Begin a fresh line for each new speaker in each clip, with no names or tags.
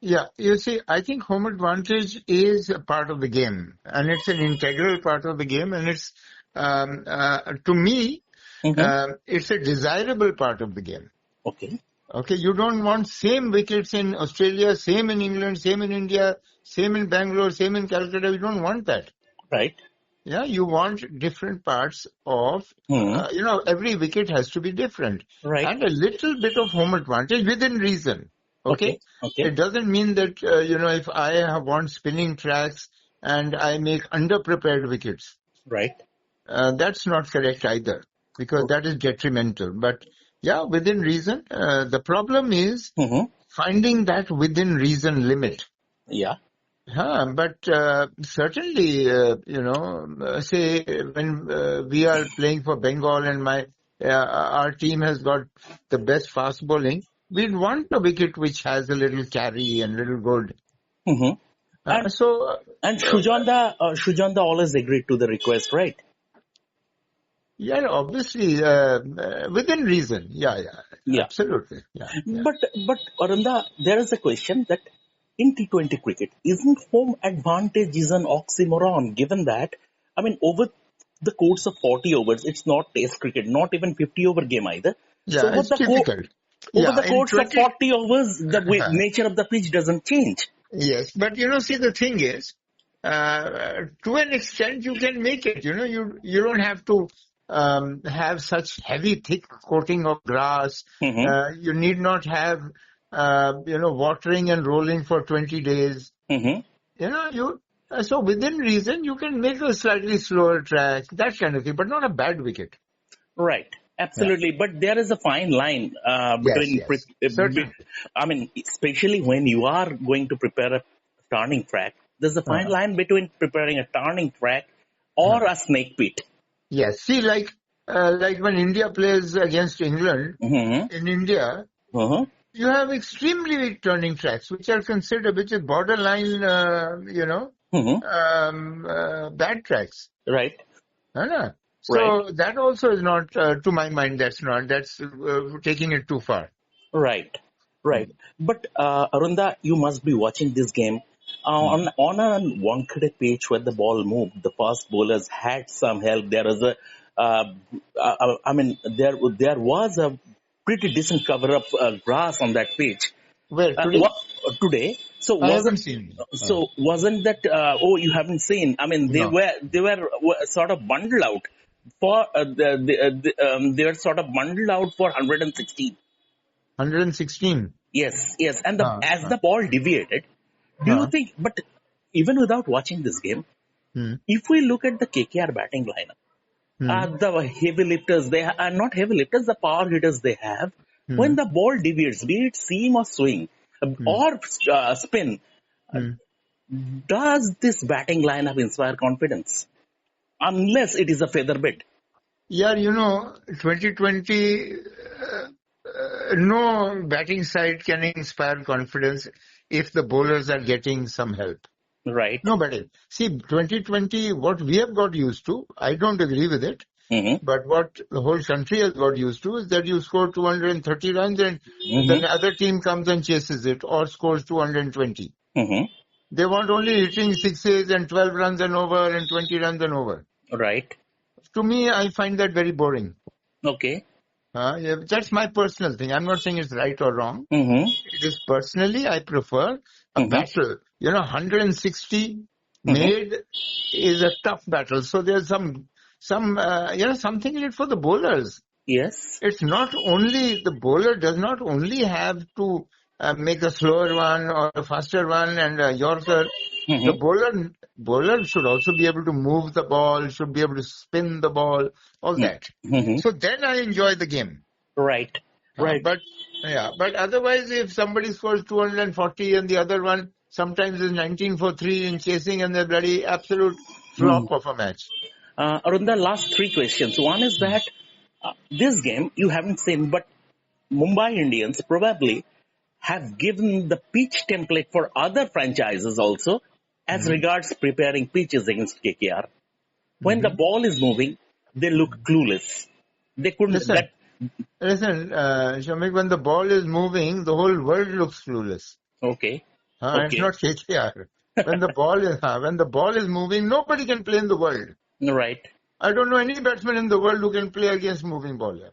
Yeah, you see, I think home advantage is a part of the game, and it's an integral part of the game, and it's to me,
Mm-hmm.
it's a desirable part of the game.
Okay.
Okay, you don't want same wickets in Australia, same in England, same in India, same in Bangalore, same in Calcutta. You don't want that.
Right.
Yeah, you want different parts of,
Hmm.
every wicket has to be different.
Right.
And a little bit of home advantage within reason.
Okay.
Okay?
Okay.
It doesn't mean that, if want spinning tracks and I make underprepared wickets,
Right.
that's not correct either, because that is detrimental. But yeah, within reason, the problem is
Mm-hmm.
finding that within reason limit.
Yeah.
But certainly, say when we are playing for Bengal and our team has got the best fast bowling, we'd want a wicket which has a little carry and little good.
Mm-hmm. And
So,
Shujanda always agreed to the request, right?
yeah, obviously, within reason. Yeah,
Yeah.
absolutely. Yeah.
But Arunda, there is a question that in T20 cricket, isn't home advantage is an oxymoron, given that, I mean, over the course of 40 overs, it's not test cricket, not even 50 over game either. So
Yeah, it's difficult.
over
Yeah,
the
in
course of
20.
40 overs, the nature of the pitch doesn't change.
Yes, but see, the thing is, to an extent, you can make it. You don't have to have such heavy, thick coating of grass.
Mm-hmm.
You need not have, watering and rolling for 20 days.
Mm-hmm.
So within reason, you can make a slightly slower track, that kind of thing, but not a bad wicket.
Right.
Yeah.
Absolutely. But there is a fine line
Yes,
between,
certainly.
I mean, especially when you are going to prepare a turning track, there's a fine line between preparing a turning track or a snake pit.
Yes. See, like when India plays against England,
Mm-hmm.
in India,
Uh-huh.
you have extremely weak turning tracks, which is borderline,
Mm-hmm.
bad tracks.
Right.
Right? So
Right.
that also is not, to my mind, that's taking it too far.
Right. Right. But Arunda, you must be watching this game. On a Wankhede pitch where the ball moved, the fast bowlers had some help. There was there was a pretty decent cover of grass on that pitch.
Where, today?
Today. So
I haven't seen.
wasn't that? Oh, you haven't seen. I mean,
No.
they were sort of bundled out for they were sort of bundled out for 116.
116.
Yes, yes. And as
Uh,
the ball deviated, do you think? But even without watching this game,
hmm,
if we look at the KKR batting lineup,
hmm,
the heavy lifters they are not heavy lifters, the power hitters they have.
hmm,
When the ball deviates, be it seam or swing
hmm,
or spin,
hmm.
does this batting lineup inspire confidence? Unless it is a feather bed.
Yeah, 2020, no batting side can inspire confidence if the bowlers are getting some help.
Right.
Nobody. See, 2020, what we have got used to, I don't agree with it,
Mm-hmm.
but what the whole country has got used to is that you score 230 runs and
Mm-hmm.
the other team comes and chases it or scores 220.
Mm-hmm.
They want only hitting sixes and 12 runs and over and 20 runs and over.
Right.
To me, I find that very boring.
Okay.
Yeah, that's my personal thing. I'm not saying it's right or wrong.
Mm-hmm.
It is personally, I prefer a
Mm-hmm.
battle. 160
Mm-hmm.
made is a tough battle. So there's something in it for the bowlers.
Yes.
It's not only, the bowler does not only have to make a slower one or a faster one and a Yorker. The
Mm-hmm.
bowler should also be able to move the ball, should be able to spin the ball, all that.
Mm-hmm.
So then I enjoy the game.
Right. Right.
But otherwise, if somebody scores 240 and the other one sometimes is 19 for 3 in chasing and the bloody absolute flop of a match.
Arunda, last three questions. One is that this game you haven't seen, but Mumbai Indians probably have given the pitch template for other franchises also as regards preparing pitches against KKR. When the ball is moving, they look clueless. They couldn't.
Listen, Shamik, when the ball is moving, the whole world looks clueless.
Okay.
It's
Okay.
not KKR. When the ball is moving, nobody can play in the world.
Right.
I don't know any batsman in the world who can play against moving ball. Yeah.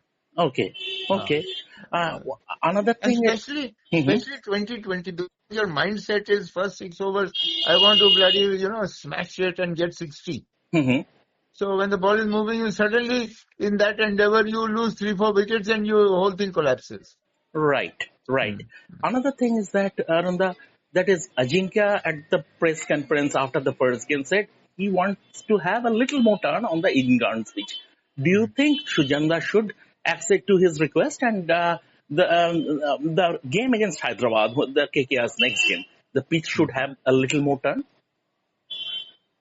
Okay. Okay. Another
And
thing is. Mhm.
especially 2020, because your mindset is first 6 overs, I want to bloody, smash it and get 60.
Mhm.
So when the ball is moving, you suddenly, in that endeavor, you lose 3, 4 wickets and your whole thing collapses.
Right, right.
Hmm.
Another thing is that Arunda, that is Ajinkya at the press conference after the first game said he wants to have a little more turn on the Eden Gardens pitch. Do you think Shujanda should accede to his request and the game against Hyderabad, the KKR's next game, the pitch should have a little more turn?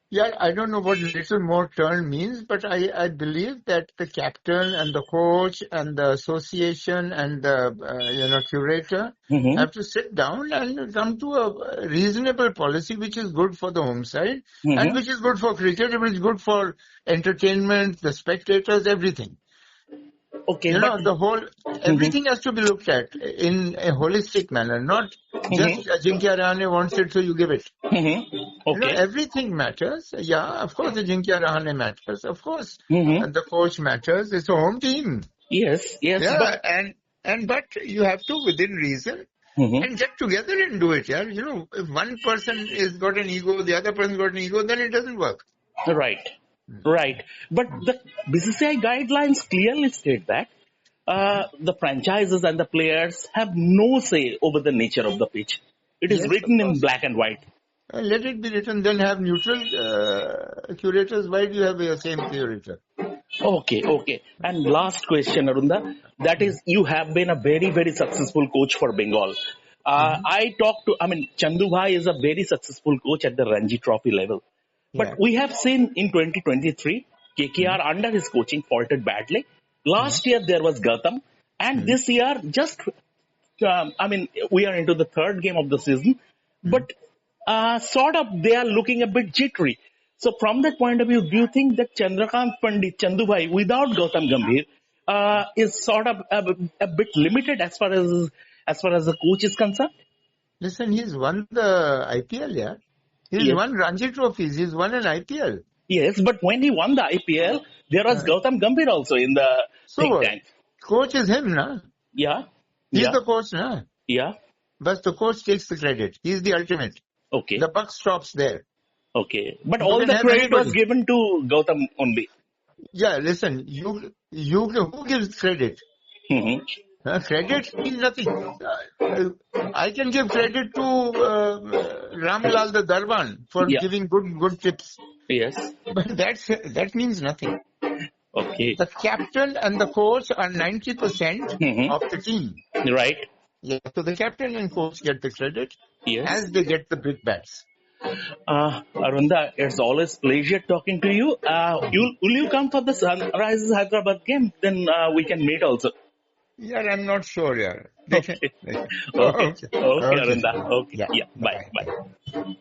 Yeah, I don't know what little more turn means, but I believe that the captain and the coach and the association and the curator
Mm-hmm.
have to sit down and come to a reasonable policy which is good for the home side and
Mm-hmm.
which is good for cricket, which is good for entertainment, the spectators, everything.
Okay, but mm-hmm.
Everything has to be looked at in a holistic manner, not just
Mm-hmm.
Ajinkya Rahane wants it, so you give it.
Mm-hmm. Okay.
Everything matters. Yeah, of course, Ajinkya Rahane matters. Of course,
Mm-hmm.
the coach matters. It's a home team.
Yes, yes, but
Yeah, but you have to, within reason,
mm-hmm.
and get together and do it. Yeah, if one person is got an ego, the other person got an ego, then it doesn't work.
Right, right. But the BCCI guidelines clearly state that the franchises and the players have no say over the nature of the pitch. It is
Yes, of
written in
course.
black and white.
Let it be written. Then have neutral curators. Why do you have the same curator?
Okay, okay. And last question, Arunda. That is, you have been a very, very successful coach for Bengal.
Mm-hmm.
Chandu Bhai is a very successful coach at the Ranji Trophy level. But
Yeah.
we have seen in 2023, KKR under his coaching faltered badly.
Mm-hmm.
Last year there was Gautam, and this year we are into the third game of the season,
Mm-hmm.
but sort of they are looking a bit jittery. So from that point of view, do you think that Chandrakant Pandit, Chandubai, without Gautam Gambhir, is sort of a bit limited as far as the coach is concerned?
Listen, he's won the IPL, yeah. He's
Yes.
won Ranji trophies. He's won an IPL.
Yes, but when he won the IPL, there was Gautam Gambhir also in the
So
think
what?
tank.
Coach is him, na?
Yeah,
He's
yeah,
the coach, na?
yeah.
But the coach takes the credit. He's the ultimate.
Okay,
The buck stops there.
okay. But
You
all
can
the
have
credit was
anybody.
given to Gautam only.
Yeah, listen, who gives credit?
Hmm.
Credit means nothing. I can give credit to Ramlal the Darwan for
Yeah.
giving good tips.
Yes.
But that means nothing.
Okay.
The captain and the coach are 90% of the team.
Right.
Yeah, so the captain and coach get the credit
Yes.
as they get the big bats.
Arunda, it's always pleasure talking to you. Will you come for the Sunrisers Hyderabad game? Then we can meet also.
Yeah, I'm not sure, yeah.
Okay.
Okay.
Okay.
Okay.
Okay,
Okay.
Arunda. Okay.
Yeah.
Yeah. Bye.
Bye-bye.
Bye.